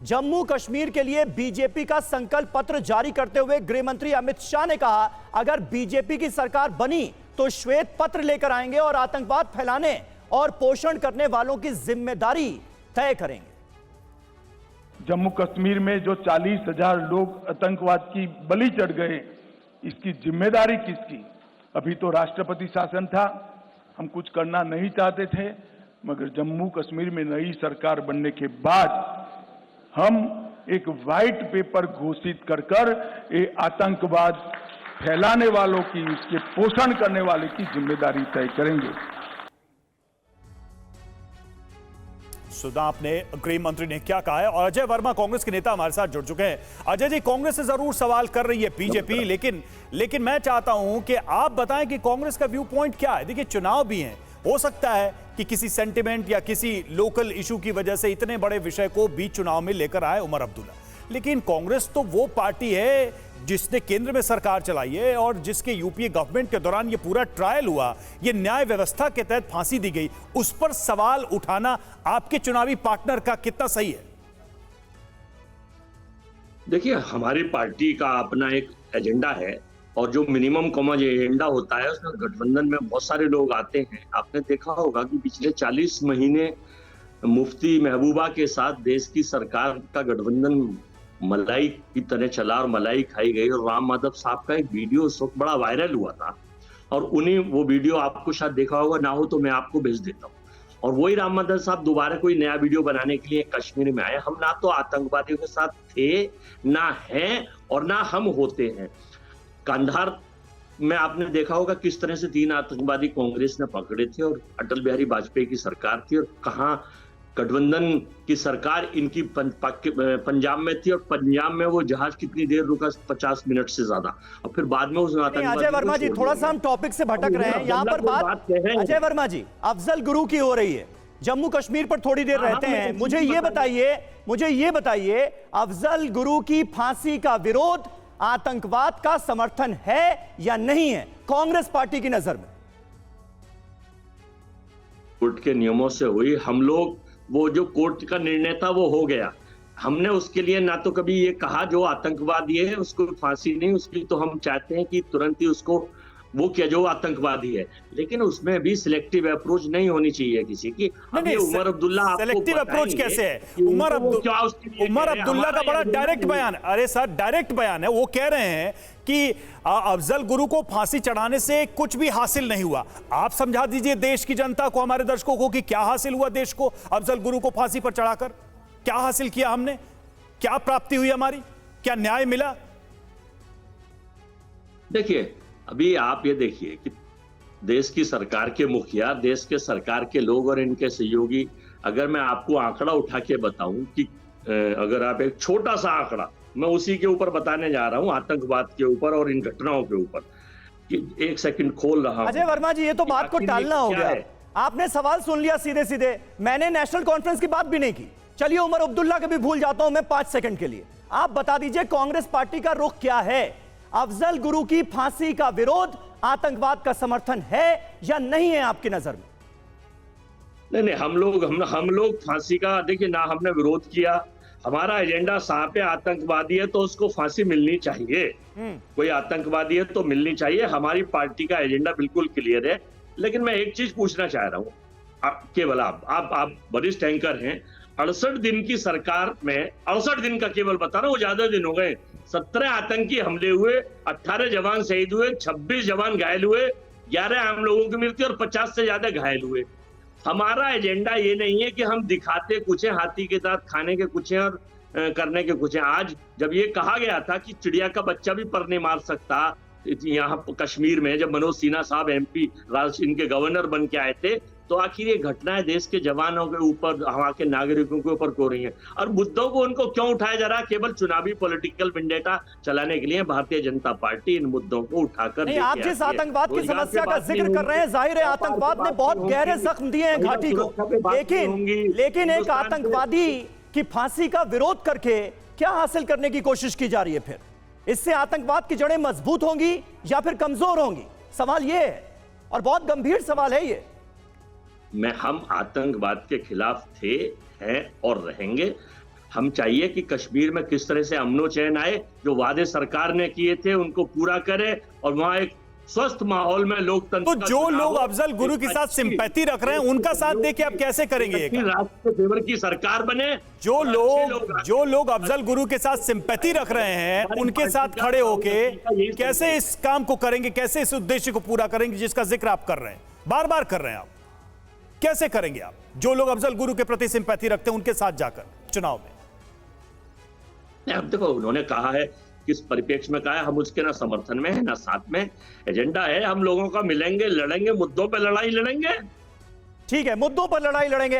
जम्मू कश्मीर के लिए बीजेपी का संकल्प पत्र जारी करते हुए गृह मंत्री अमित शाह ने कहा, अगर बीजेपी की सरकार बनी तो श्वेत पत्र लेकर आएंगे और आतंकवाद फैलाने और पोषण करने वालों की जिम्मेदारी तय करेंगे। जम्मू कश्मीर में जो 40,000 लोग आतंकवाद की बलि चढ़ गए, इसकी जिम्मेदारी किसकी? अभी तो राष्ट्रपति शासन था, हम कुछ करना नहीं चाहते थे, मगर जम्मू कश्मीर में नई सरकार बनने के बाद हम एक व्हाइट पेपर घोषित कर ये आतंकवाद फैलाने वालों की, इसके पोषण करने वाले की जिम्मेदारी तय करेंगे। सुना आपने गृह मंत्री ने क्या कहा है। और अजय वर्मा कांग्रेस के नेता हमारे साथ जुड़ चुके हैं। अजय जी, कांग्रेस से जरूर सवाल कर रही है बीजेपी, लेकिन मैं चाहता हूं कि आप बताएं कि कांग्रेस का व्यू पॉइंट क्या है। देखिए, चुनाव भी हैं, हो सकता है कि किसी सेंटिमेंट या किसी लोकल इशू की वजह से इतने बड़े विषय को बीच चुनाव में लेकर आए उमर अब्दुल्ला, लेकिन कांग्रेस तो वो पार्टी है जिसने केंद्र में सरकार चलाई है और जिसके यूपीए गवर्नमेंट के दौरान ये पूरा ट्रायल हुआ, ये न्याय व्यवस्था के तहत फांसी दी गई, उस पर सवाल उठाना आपके चुनावी पार्टनर का कितना सही है? देखिए, हमारी पार्टी का अपना एक एजेंडा है और जो मिनिमम कॉमन एजेंडा होता है उसमें गठबंधन में बहुत सारे लोग आते हैं। आपने देखा होगा कि पिछले 40 महीने मुफ्ती महबूबा के साथ देश की सरकार का गठबंधन मलाई की तरह चला और मलाई खाई गई। और राम माधव साहब का एक वीडियो उस वक्त बड़ा वायरल हुआ था और उन्हीं वो वीडियो आपको शायद देखा होगा, ना हो तो मैं आपको भेज देता हूँ। और वही राम माधव साहब दोबारा कोई नया वीडियो बनाने के लिए कश्मीर में आए। हम ना तो आतंकवादियों के साथ थे, ना हैं और ना हम होते हैं। कंधार में आपने देखा होगा किस तरह से 3 आतंकवादी कांग्रेस ने पकड़े थे और अटल बिहारी वाजपेयी की सरकार थी, और कहां गठबंधन की सरकार इनकी पंजाब में थी और पंजाब में वो जहाज कितनी देर रुका? 50 मिनट से ज्यादा। और फिर बाद में उस अजय वर्मा जी, थोड़ा सा हम टॉपिक से भटक रहे हैं। यहाँ पर बात अजय वर्मा जी अफजल गुरु की हो रही है। जम्मू कश्मीर पर थोड़ी देर रहते हैं। मुझे ये बताइए अफजल गुरु की फांसी का विरोध आतंकवाद का समर्थन है या नहीं है कांग्रेस पार्टी की नजर में? कोर्ट के नियमों से हुई, हम लोग वो जो कोर्ट का निर्णय था वो हो गया। हमने उसके लिए ना तो कभी ये कहा जो आतंकवादी है उसको फांसी नहीं, उसकी तो हम चाहते हैं कि तुरंत ही उसको वो क्या जो आतंकवादी है, लेकिन उसमें भी सिलेक्टिव अप्रोच नहीं होनी चाहिए किसी की। अभी उमर अब्दुल्ला सिलेक्टिव अप्रोच कैसे है? उमर अब्दुल्ला का बड़ा डायरेक्ट बयान, अरे सर डायरेक्ट बयान है। वो कह रहे हैं कि अफजल गुरु को फांसी चढ़ाने से कुछ भी हासिल नहीं हुआ। आप समझा दीजिए देश की जनता को, हमारे दर्शकों को, कि क्या हासिल हुआ देश को अफजल गुरु को फांसी पर चढ़ाकर? क्या हासिल किया हमने? क्या प्राप्ति हुई हमारी? क्या न्याय मिला? देखिए, अभी आप ये देखिए कि देश की सरकार के मुखिया, देश के सरकार के लोग और इनके सहयोगी, अगर मैं आपको आंकड़ा उठा के बताऊं कि अगर आप एक छोटा सा आंकड़ा मैं उसी के ऊपर बताने जा रहा हूं, आतंकवाद के ऊपर और इन घटनाओं के ऊपर, कि एक सेकंड खोल रहा हूं। अजय वर्मा जी, ये तो बात को टालना हो गया। आपने सवाल सुन लिया सीधे सीधे, मैंने नेशनल कॉन्फ्रेंस की बात भी नहीं की। चलिए उमर अब्दुल्ला के भी भूल जाता हूं मैं 5 सेकंड के लिए। आप बता दीजिए कांग्रेस पार्टी का रुख क्या है? अफजल गुरु की फांसी का विरोध आतंकवाद का समर्थन है या नहीं है आपकी नजर में? नहीं, हम लोग फांसी का, देखिए ना, हमने विरोध किया। हमारा एजेंडा साहब है, आतंकवादी है तो उसको फांसी मिलनी चाहिए। कोई आतंकवादी है तो मिलनी चाहिए। हमारी पार्टी का एजेंडा बिल्कुल क्लियर है। लेकिन मैं एक चीज पूछना चाह रहा हूं, केवल आप वरिष्ठ एंकर हैं, 68 दिन की सरकार में 68 दिन का केवल बता रहा हूं, ज्यादा दिन हो गए, 17 आतंकी हमले हुए, 18 जवान शहीद हुए, 26 जवान घायल हुए, 11 आम लोगों की मृत्यु और 50 से ज्यादा घायल हुए। हमारा एजेंडा ये नहीं है कि हम दिखाते कुछ हैं, हाथी के दांत खाने के कुछ हैं और करने के कुछ हैं। आज जब ये कहा गया था कि चिड़िया का बच्चा भी पर नहीं मार सकता, यहाँ कश्मीर में जब मनोज सिन्हा साहब MP इनके गवर्नर बन के आए थे, तो आखिर ये घटनाएं देश के जवानों के ऊपर, वहां के नागरिकों के ऊपर हो रही हैं। और मुद्दों को उनको क्यों उठाया जा रहा है? केवल चुनावी पॉलिटिकल विंडेटा चलाने के लिए भारतीय जनता पार्टी इन मुद्दों को उठाकर नहीं, आप जिस आतंकवाद की समस्या का जिक्र कर रहे हैं, जाहिर है आतंकवाद ने बहुत गहरे जख्म दिए हैं घाटी को, लेकिन एक आतंकवादी की फांसी का विरोध करके क्या हासिल करने की कोशिश की जा रही है? फिर इससे आतंकवाद की जड़ें मजबूत होंगी या फिर कमजोर होंगी? सवाल यह है, और बहुत गंभीर सवाल है ये। हम आतंकवाद के खिलाफ थे, हैं और रहेंगे। हम चाहिए कि कश्मीर में किस तरह से अमनो चैन आए, जो वादे सरकार ने किए थे उनको पूरा करे और वहां एक स्वस्थ माहौल में लोकतंत्र तो जो लोग अफजल गुरु के साथ सिंपैथी रख रहे हैं उनका साथ देके आप कैसे करेंगे ये काम? राष्ट्र के फेवर की सरकार बने। जो लोग अफजल गुरु के साथ सिंपैथी रख रहे हैं उनके साथ खड़े होके कैसे इस काम को करेंगे, कैसे इस उद्देश्य को पूरा करेंगे जिसका जिक्र आप कर रहे हैं, बार बार कर रहे हैं? आप कैसे करेंगे? आप जो लोग अफजल गुरु के प्रति सिंपैथी रखते हैं उनके साथ जाकर चुनाव में? अब देखो, उन्होंने कहा है, किस परिप्रेक्ष्य में कहा है, हम उसके ना समर्थन में है ना साथ में। एजेंडा है हम लोगों का, मिलेंगे, लड़ेंगे, मुद्दों पे लड़ाई लड़ेंगे। ठीक है, मुद्दों पर लड़ाई लड़ेंगे।